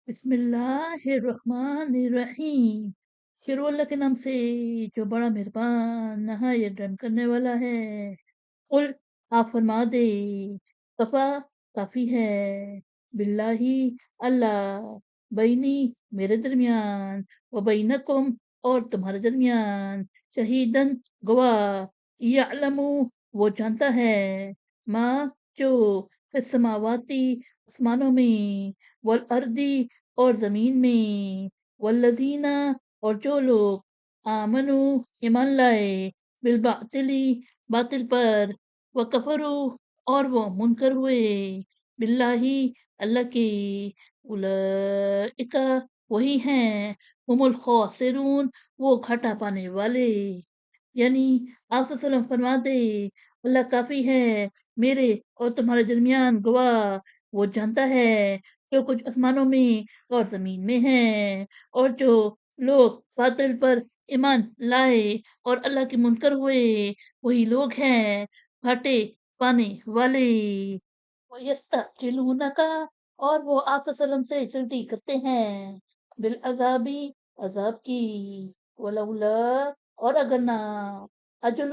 بسم اللہ الرحمن الرحیم۔ شروع اللہ کے نام سے جو بڑا مہربان نہایت رحم کرنے والا ہے۔ قل آپ فرما دے، کفا کافی ہے، باللہ اللہ، بینی میرے درمیان، و بینکم اور تمہارے درمیان، شہیدن گواہ، یعلم وہ جانتا ہے، ماں جو فی السماواتی آسمانوں میں، والارضی اور زمین میں، والذین اور جو لوگ آمنو ایمان لائے، بالباطلی باطل پر، وکفروا اور وہ منکر ہوئے، باللہ اللہ کے، اولئک وہی ہیں، ہم الخاسرون وہ گھاٹا پانے والے۔ یعنی آپ صلی اللہ علیہ وسلم فرما دے، اللہ کافی ہے میرے اور تمہارے درمیان گواہ، وہ جانتا ہے جو کچھ آسمانوں میں اور زمین میں ہے، اور جو لوگ باطل پر ایمان لائے اور اللہ کے منکر ہوئے، وہی لوگ ہیں گھاٹے پانے والے۔ وَيَسْتَعْجِلُونَكَ اور وہ آپ صلی اللہ علیہ وسلم سے جلدی کرتے ہیں، بالعذابی عذاب کی، ولولا اور اگر نہ، اجل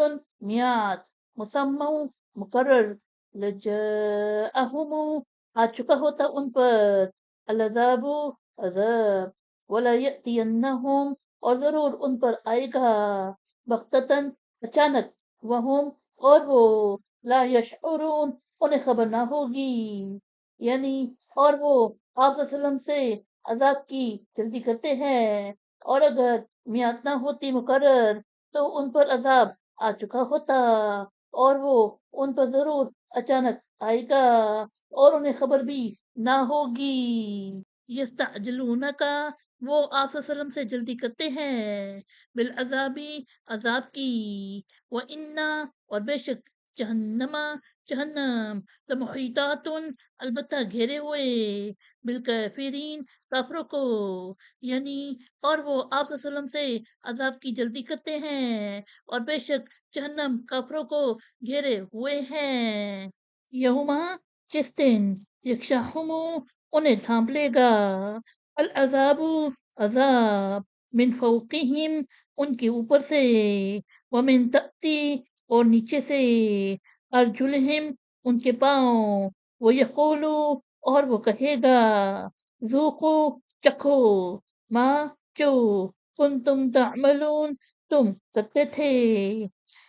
میعاد، مسمع مقرر، لجاءہم آ چکا ہوتا ان پر، العذاب عذاب، ولا یأتینہم اور ضرور ان پر آئے گا، بغتتاً اچانک، وہم اور وہ، لا یشعرون انہیں خبر نہ ہوگی۔ یعنی اور وہ آپ صلی اللہ علیہ وسلم سے عذاب کی جلدی کرتے ہیں، اور اگر میعاد نہ ہوتی مقرر تو ان پر عذاب آ چکا ہوتا، اور وہ ان پر ضرور اچانک آئے گا اور انہیں خبر بھی نہ ہوگی۔ یستعجلونک وہ آپ صلی اللہ علیہ وسلم سے جلدی کرتے ہیں، بالعذابی عذاب کی، وَإِنَّ اور بے شک جہنم جہنم، لمحیطات البتہ گھیرے ہوئے، بالکافرین کافروں کو، یعنی اور وہ آپ صلی اللہ علیہ وسلم سے عذاب کی جلدی کرتے ہیں، اور بے شک جہنم کافروں کو گھیرے ہوئے ہیں۔ یوما جس دن، یکشاہم انہیں ڈھانپ لے گا، العذاب عذاب، من فوقہم ان کے اوپر سے، ومن تحتی اور نیچے سے، ارجلہم ان کے پاؤں، وہ یقولو اور وہ کہے گا، ذوقو چکھو، ماں جو کنتم تعملون تم کرتے تھے۔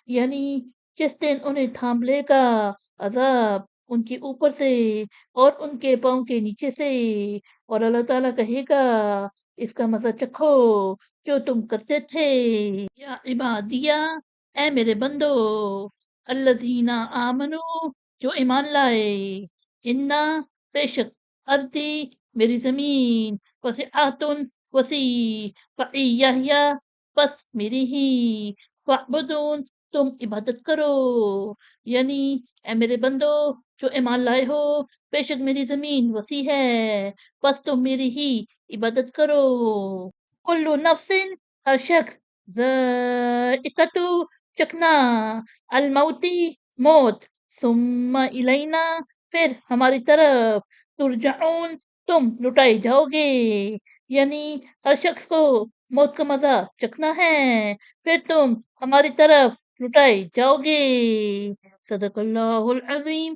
یعنی جس دن انہیں تھام لے گا عذاب ان کے اوپر سے اور ان کے پاؤں کے نیچے سے، اور اللہ تعالیٰ کہے گا اس کا مزہ چکھو جو تم کرتے تھے۔ یا عبادیہ اے میرے بندو، الذین آمنو جو ایمان لائے، انا بے شک، ارضی میری زمین، وسعت وسیع، فإیایا بس میری ہی، فاعبدون تم عبادت کرو۔ یعنی اے میرے بندو جو ایمان لائے ہو، بے شک میری زمین وسیع ہے، بس تم میری ہی عبادت کرو۔ کل نفس ہر شخص، ذائقۃ چکھنا، الموتی موت، ثم الینا پھر ہماری طرف، ترجعون تم لٹائے جاؤ گے۔ یعنی ہر شخص کو موت کا مزہ چکھنا ہے، پھر تم ہماری طرف لٹائے جاؤ گے۔ صدق اللہ العظیم۔